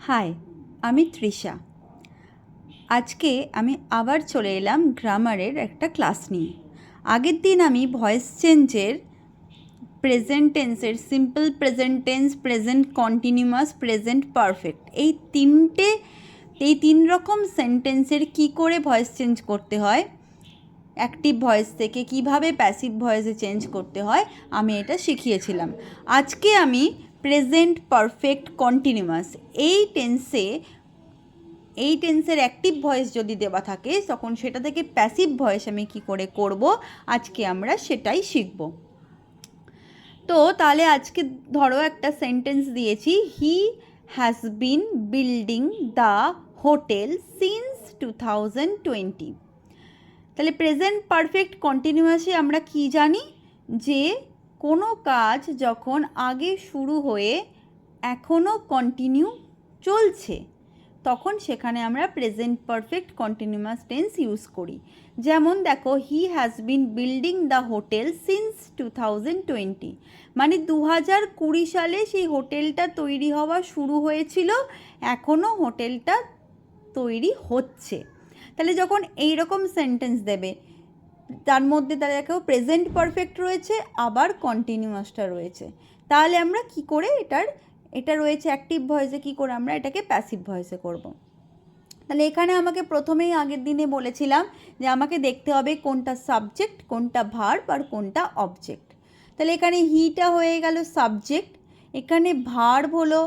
High, আমি তৃষা। আজকে আমি আবার চলে এলাম গ্রামারের একটা ক্লাস নিয়ে। আগের দিন আমি ভয়েস চেঞ্জের প্রেজেন্ট টেন্সের simple present tense, present continuous, present perfect এই তিন রকম সেন্টেন্সের কি করে ভয়েস চেঞ্জ করতে হয়, অ্যাক্টিভ ভয়েস থেকে কিভাবে প্যাসিভ ভয়েসে চেঞ্জ করতে হয়, আমি এটা শিখিয়েছিলাম। আজকে আমি প্রেজেন্ট পারফেক্ট কন্টিনিউয়াস এই টেন্সের অ্যাক্টিভ ভয়েস যদি দেওয়া থাকে তখন সেটা থেকে প্যাসিভ ভয়েস আমি কি করে করব, আজকে আমরা সেটাই শিখব। তো তাহলে আজকে ধরো একটা সেন্টেন্স দিয়েছি, হি has been building the hotel since 2020। তাহলে প্রেজেন্ট পারফেক্ট কন্টিনিউয়াসে আমরা কি জানি, যে কোনো কাজ যখন আগে শুরু হয়ে এখনও কন্টিনিউ চলছে তখন সেখানে আমরা present perfect continuous tense use করি। যেমন দেখো, হি has been building the hotel since 2020, মানে 2020 সালে সেই হোটেলটা তৈরি হওয়া শুরু হয়েছিল, এখনও হোটেলটা তৈরি হচ্ছে। তাহলে যখন এই রকম সেন্টেন্স দেবে তার মধ্যে তাহলে দেখো প্রেজেন্ট পারফেক্ট রয়েছে, আবার কন্টিনিউয়াসটা রয়েছে, তাহলে আমরা কি করে এটা রয়েছে অ্যাক্টিভ ভয়েসে, কি করে আমরা এটাকে প্যাসিভ ভয়েসে করব। তাহলে এখানে আমাকে প্রথমেই আগের দিনে বলেছিলাম যে আমাকে দেখতে হবে কোনটা সাবজেক্ট, কোনটা ভার্ব আর কোনটা অবজেক্ট। তাহলে এখানে হিটা হয়ে গেল সাবজেক্ট, এখানে ভার্ব হলো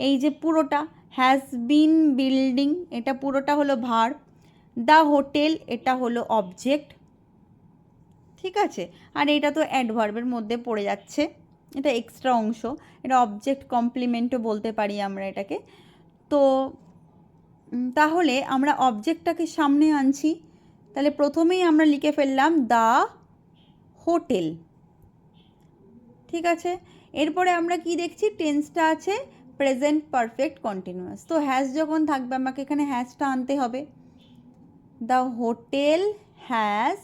এই যে পুরোটা, হ্যাজ বিন বিল্ডিং এটা পুরোটা হলো ভার্ব, দ্য হোটেল এটা হলো অবজেক্ট, ঠিক আছে। আর এটা তো অ্যাডভার্বের মধ্যে পড়ে যাচ্ছে, এটা এক্সট্রা অংশ, এটা অবজেক্ট কমপ্লিমেন্টও বলতে পারি আমরা এটাকে। তো তাহলে আমরা অবজেক্টটাকে সামনে আনছি, তাহলে প্রথমেই আমরা লিখে ফেললাম দ্য হোটেল, ঠিক আছে। এরপরে আমরা কি দেখছি, টেন্সটা আছে প্রেজেন্ট পারফেক্ট কন্টিনিউয়াস, তো হ্যাজ যখন থাকবে আমাকে এখানে হ্যাজটা আনতে হবে। দ্য হোটেল হ্যাজ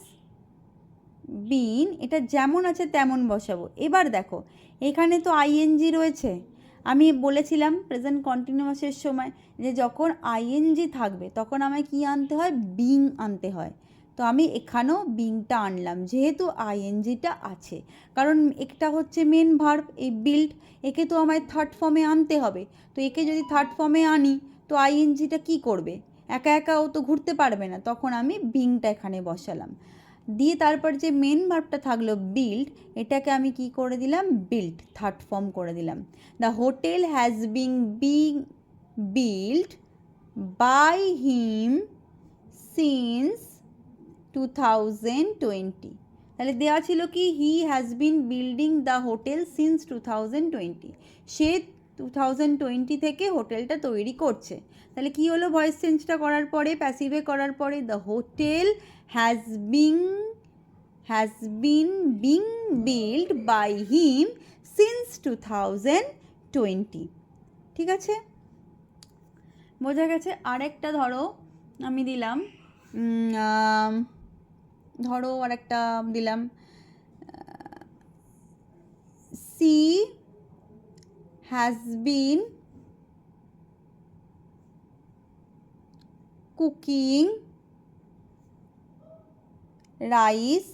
বিন, এটা যেমন আছে তেমন বসাবো। এবার দেখো এখানে তো আইএনজি রয়েছে, আমি বলেছিলাম প্রেজেন্ট কন্টিনিউয়াসের সময় যে যখন আইএনজি থাকবে তখন আমায় কি আনতে হয়, বিং আনতে হয়। তো আমি এখানেও বিংটা আনলাম যেহেতু আইএনজিটা আছে, কারণ এটা হচ্ছে মেন ভার্ব, এই বিল্ড, একে তো আমায় থার্ড ফর্মে আনতে হবে। তো একে যদি থার্ড ফর্মে আনি তো আইএনজিটা কি করবে, একা একা ও তো ঘুরতে পারবে না, তখন আমি বিংটা এখানে বসালাম। দিয়ে তারপর যে মেন ভার্বটা থাকলো বিল্ড, এটাকে আমি কি করে দিলাম, বিল্ড থার্ড ফর্ম করে দিলাম। The hotel has being build by him since 2020। তাহলে দেওয়া ছিল কি, he has been building the hotel since 2020, সে 2020 থেকে হোটেলটা তৈরি করছে। তাহলে কি হলো ভয়েস চেঞ্জটা করার পরে, প্যাসিভে করার পরে, the hotel has been build by him since 2020, ঠিক আছে, বোঝা গেছে। আরেকটা ধরো আমি দিলাম, ধরো আরেকটা দিলাম, she has been cooking rice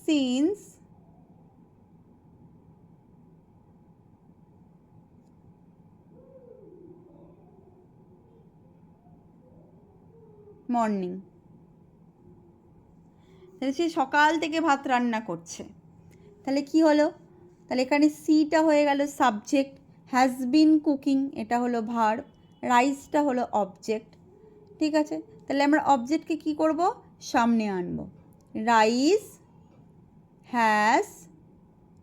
since morning. তাহলে সে সকাল থেকে ভাত রান্না করছে, তাহলে কি হলো, তাহলে এখানে সিটা হয়ে গেল সাবজেক্ট, হ্যাজ বিন কুকিং এটা হলো ভার্ব, রাইসটা হলো অবজেক্ট, ঠিক আছে। তাহলে আমরা অবজেক্টকে কি করব, সামনে আনব, রাইস হ্যাজ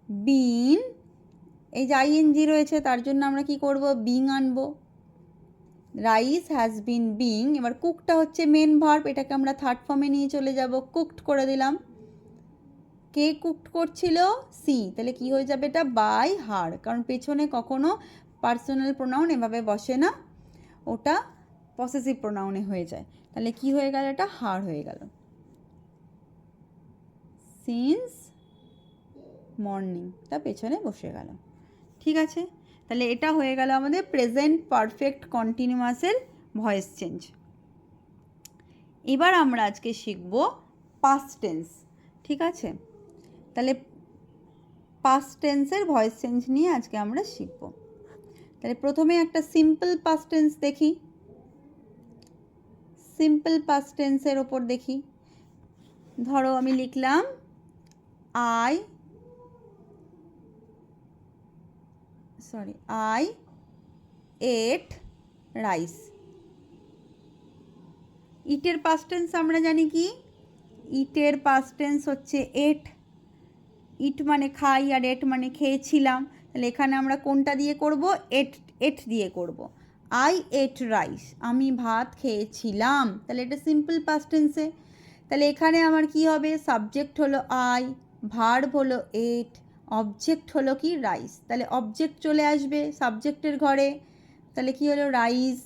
বিন, এই যে আইএনজি রয়েছে তার জন্য আমরা কি করব, বিং আনবো, রাইস হ্যাজ বিন বিং। এবার কুকটা হচ্ছে মেন ভার্ব, এটাকে আমরা থার্ড ফর্মে নিয়ে চলে যাব, কুকড করে দিলাম। কে কুকড করছিল, সি, তাহলে কি হয়ে যাবে এটা, বাই হার, কারণ পেছনে কখনো পার্সোনাল প্রোনাউন এভাবে বসে না, ওটা পসেসিভ প্রোনাউনে হয়ে যায়। তাহলে কি হয়ে গেল, এটা হার হয়ে গেল, সিন্স মর্নিং তা পেছনে বসে গেল, ঠিক আছে। তাহলে এটা হয়ে গেল আমাদের প্রেজেন্ট পারফেক্ট কন্টিনিউয়াসের ভয়েস চেঞ্জ। এবার আমরা আজকে শিখব পাস্ট টেন্স, ঠিক আছে? তাহলে পাস্ট টেন্সের ভয়েস চেঞ্জ নিয়ে আজকে আমরা শিখব। তাহলে প্রথমে একটা সিম্পল পাস্ট টেন্স দেখি। সিম্পল পাস্ট টেন্সের ওপর দেখি। ধরো আমি লিখলাম আই এট রাইস। ইটের পাস্ট টেন্স আমরা জানি কি? ইটের পাস্ট টেন্স হচ্ছে এট। ইট মানে খাই আর এট মানে খেয়েছিলাম। তাহলে এখানে আমরা কোনটা দিয়ে করব? এট দিয়ে করব। আই এট রাইস, আমি ভাত খেয়েছিলাম। তাহলে এটা সিম্পল পাস্ট টেন্সে। তাহলে এখানে আমার কি হবে? সাবজেক্ট হলো আই, ভার্ব হলো এট, অবজেক্ট হলো কি? রাইস। তাহলে অবজেক্ট চলে আসবে সাবজেক্টের ঘরে। তাহলে কি হলো? রাইস।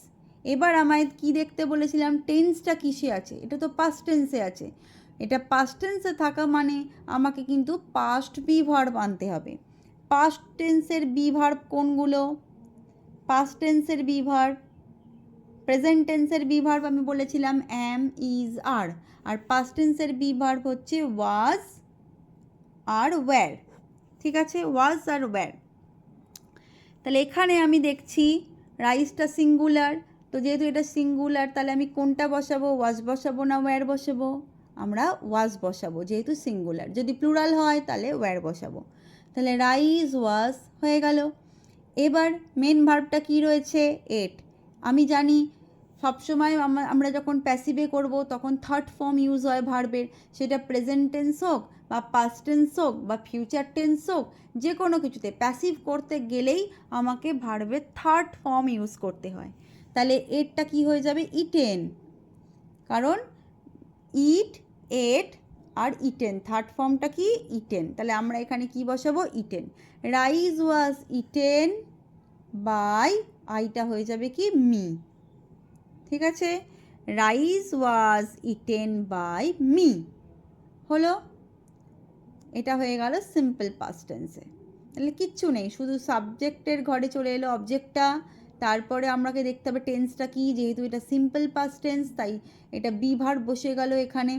এবার আমায় কি দেখতে বলেছিলাম? টেন্সটা কিসে আছে? এটা তো পাস্ট টেন্সে আছে। এটা পাস্ট টেন্সে থাকা মানে আমাকে কিন্তু পাস্ট বি ভার্ব আনতে হবে। পাস্ট টেন্সের বি ভার্ব কোনগুলো? পাস্ট টেন্সের বি ভার্ব, প্রেজেন্ট টেন্সের বি ভার্ব আমি বলেছিলাম অ্যাম, ইজ, আর। আর পাস্ট টেন্সের বি ভার্ব হচ্ছে ওয়াজ আর ওয়্যার, ঠিক আছে? ওয়াজ আর ওয়্যার। তাহলে এখানে আমি দেখছি রাইসটা সিঙ্গুলার, তো যেহেতু এটা সিঙ্গুলার তাহলে আমি কোনটা বসাবো? ওয়াজ বসাবো না ওয়্যার বসাবো? আমরা ওয়াজ বসাবো যেহেতু সিঙ্গুলার। যদি প্লুরাল হয় তাহলে ওয়্যার বসাবো। তাহলে রাইস ওয়াজ হয়ে গেল। এবার মেন ভার্বটা কি রয়েছে? এট। আমি জানি সবসময় আমরা যখন প্যাসিভে করব তখন থার্ড ফর্ম ইউজ হয় ভার্বের, সেটা প্রেজেন্ট টেন্স হোক বা পাস্ট টেন্স হোক বা ফিউচার টেন্স হোক, যে কোনো কিছুতে প্যাসিভ করতে গেলেই আমাকে ভার্বের থার্ড ফর্ম ইউজ করতে হয়। তাহলে এটটা কি হয়ে যাবে? ইটেন, কারণ ইট, এট আর ইটেন, থার্ড ফর্মটা কি? ইটেন। তাহলে আমরা এখানে কি বসাবো? Eaten. Rice was eaten by, আইটা হয়ে যাবে কি? মি, ঠিক আছে? Rice was eaten by me হলো। এটা হয়ে গেল সিম্পল পাস্ট টেন্সে। তাহলে কিচ্ছু নেই, শুধু সাবজেক্টের ঘরে চলে এলো অবজেক্টটা। তারপরে আমাকে দেখতে হবে টেন্সটা কি, যেহেতু এটা সিম্পল পাস্ট টেন্স তাই এটা বি ভার্ব বসে গেল এখানে,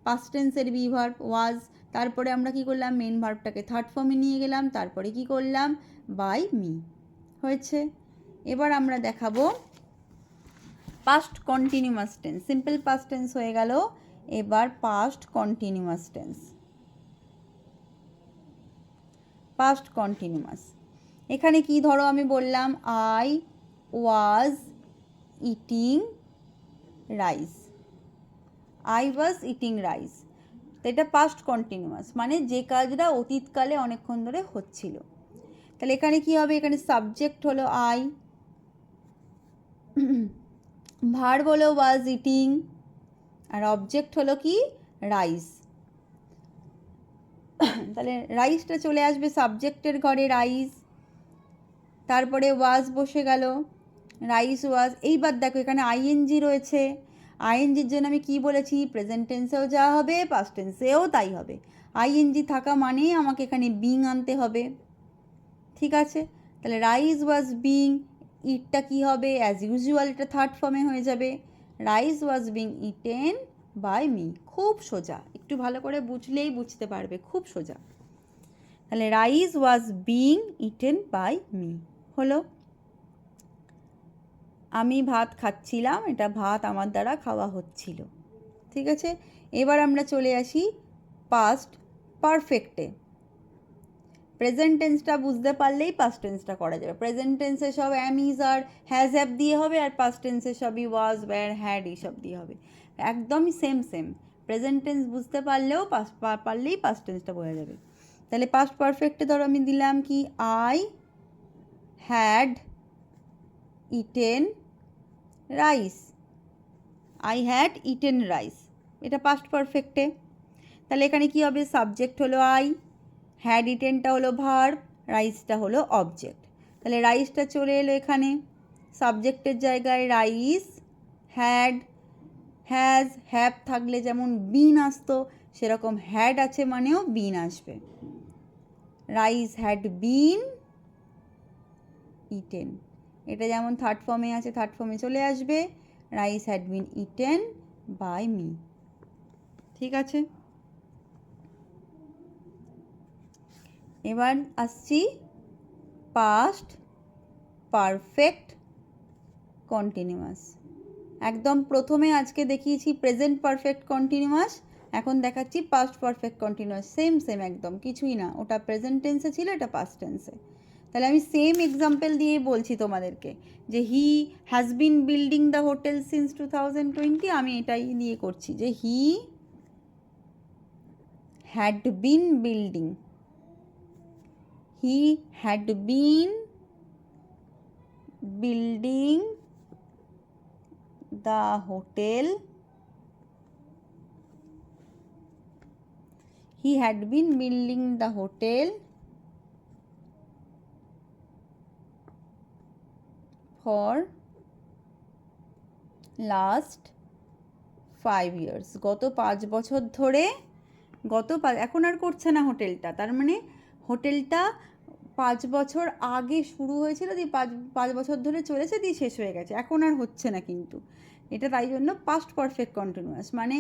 পাস্ট টেন্সের বি ভার্ব ওয়াজ। তারপরে আমরা কি করলাম? মেন ভার্বটাকে থার্ড ফর্মে নিয়ে গেলাম, তারপরে কি করলাম? বাই মি হয়েছে। এবার আমরা দেখাবো past continuous tense. Simple past tense হয়ে গেল, এবার past continuous tense. Past continuous এখানে কি? ধরো আমি বললাম I was eating rice. I was eating rice, তো এটা পাস্ট কন্টিনিউয়াস মানে যে কাজটা অতীতকালে অনেকক্ষণ ধরে হচ্ছিল। তাহলে এখানে কি হবে? এখানে সাবজেক্ট হলো আই, ভার্ব হলো ওয়াজ ইটিং, আর অবজেক্ট হলো কি? রাইস। তাহলে রাইসটা চলে আসবে সাবজেক্টের ঘরে, রাইস। তারপরে ওয়াজ বসে গেল, রাইস ওয়াজ। এইবার দেখো এখানে আইএনজি রয়েছে। আইএনজির জন্য আমি কি বলেছি? প্রেজেন্ট টেন্সেও যা হবে পাস্ট টেন্সেও তাই হবে। আইএনজি থাকা মানেই আমাকে এখানে বিং আনতে হবে, ঠিক আছে? তাহলে রাইস ওয়াজ বিং, ইটটা কি হবে? অ্যাজ ইউজুয়াল এটা থার্ড ফর্মে হয়ে যাবে। Rice was being eaten by me. খুব সোজা, একটু ভালো করে বুঝলেই বুঝতে পারবে, খুব সোজা। তাহলে rice was being eaten by me হলো। আমি ভাত খাচ্ছিলাম, এটা ভাত আমার দ্বারা খাওয়া হচ্ছিল, ঠিক আছে? এবার আমরা চলে আসি পাস্ট পারফেক্টে। প্রেজেন্ট টেন্সটা বুঝতে পারলেই পাস্ট টেন্সটা করা যাবে। প্রেজেন্ট টেন্সে সব অ্যাম, ইজ, আর হ্যাজ, হ্যাভ দিয়ে হবে, আর পাস্ট টেন্সে সবই ওয়াজ, ওয়্যার, হ্যাড এইসব দিয়ে হবে। একদমই সেম সেম। প্রেজেন্ট টেন্স বুঝতে পারলেও পারলেই পাস্ট টেন্সটা বোঝা যাবে। তাহলে পাস্ট পারফেক্টে ধরো আমি দিলাম কি? I had eaten rice. I had eaten rice, এটা পাস্ট পারফেক্টে। তাহলে এখানে কি হবে? সাবজেক্ট হলো আই, হ্যাড ইটেনটা হলো ভার্ব, রাইসটা হলো অবজেক্ট। তাহলে রাইসটা চলে এলো এখানে সাবজেক্টের জায়গায়, রাইস। হ্যাড, হ্যাজ, হ্যাভ থাকলে যেমন বিন আসতো সেরকম হ্যাড আছে মানেও বিন আসবে। রাইস হ্যাড বিন ইটেন, এটা যেমন থার্ড ফর্মে আছে থার্ড ফর্মে চলে আসবে, rice had been eaten by me. ঠিক আছে, এবার আসছি পাস্ট পারফেক্ট কন্টিনিউয়াস। একদম প্রথমে আজকে দেখিয়েছি প্রেজেন্ট পারফেক্ট কন্টিনিউয়াস, এখন দেখাচ্ছি past perfect continuous. Same same একদম কিছুই না, ওটা প্রেজেন্ট টেন্সে ছিল, এটা পাস্ট টেন্সে। তাহলে আমি সেম এক্সাম্পল দিয়েই বলছি তোমাদেরকে যে হি has been building the hotel since 2020, আমি এটাই দিয়ে করছি যে he had been building, he had been building the hotel, he had been building the hotel for last 5 years, গত 5 বছর ধরে, এখন আর করছে না হোটেলটা, তার মানে হোটেলটা 5 বছর আগে শুরু হয়েছিল, দিয়ে 5 বছর ধরে চলেছে, দিয়ে শেষ হয়ে গেছে, এখন আর হচ্ছে না কিন্তু এটা, তাই জন্য পাস্ট পারফেক্ট কন্টিনিউয়াস, মানে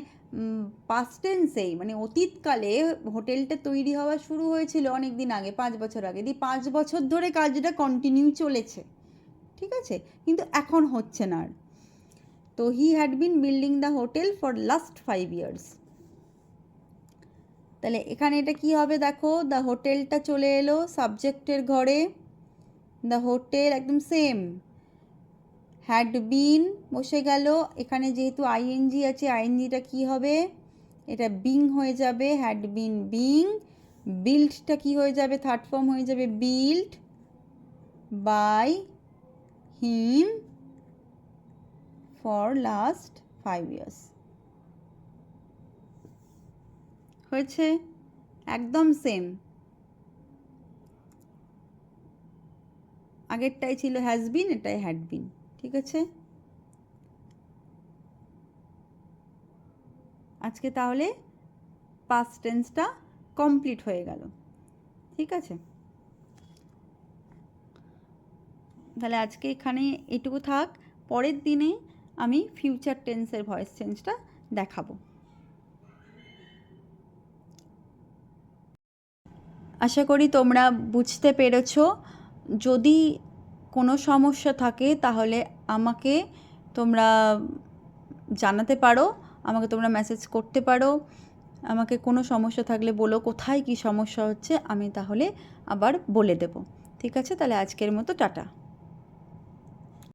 পাস্ট টেন্সেই, মানে অতীতকালে হোটেলটা তৈরি হওয়া শুরু হয়েছিল অনেক দিন আগে, 5 বছর আগে, দিয়ে 5 বছর ধরে কাজটা কন্টিনিউ চলেছে, ঠিক আছে, কিন্তু এখন হচ্ছে না আর। তো he had been building the hotel for last 5 years. তাহলে এখানে এটা কি হবে দেখো, দ্য হোটেলটা চলে এলো সাবজেক্টের ঘরে, দ্য হোটেল একদম সেম, হ্যাড বিন বসে গেল, এখানে যেহেতু আইএনজি আছে, আইএনজিটা কি হবে, এটা বিং হয়ে যাবে, হ্যাড বিন বিং, বিল্ডটা কি হয়ে যাবে, থার্ড ফর্ম হয়ে যাবে build by him for last 5 years. হয়েছে, একদম সেম, আগেরটাই ছিল হ্যাজ বিন, এটাই হ্যাড বিন, ঠিক আছে। আজকে তাহলে পাস্ট টেন্সটা কমপ্লিট হয়ে গেল, ঠিক আছে। তাহলে আজকে এখানে এটুকু থাক, পরের দিনে আমি ফিউচার টেন্সের ভয়েস চেঞ্জটা দেখাবো। আশা করি তোমরা বুঝতে পেরেছো। যদি কোনো সমস্যা থাকে তাহলে আমাকে তোমরা জানাতে পারো, আমাকে তোমরা মেসেজ করতে পারো, আমাকে কোনো সমস্যা থাকলে বলো কোথায় কি সমস্যা হচ্ছে, আমি তাহলে আবার বলে দেব, ঠিক আছে। তাহলে আজকের মতো টাটা।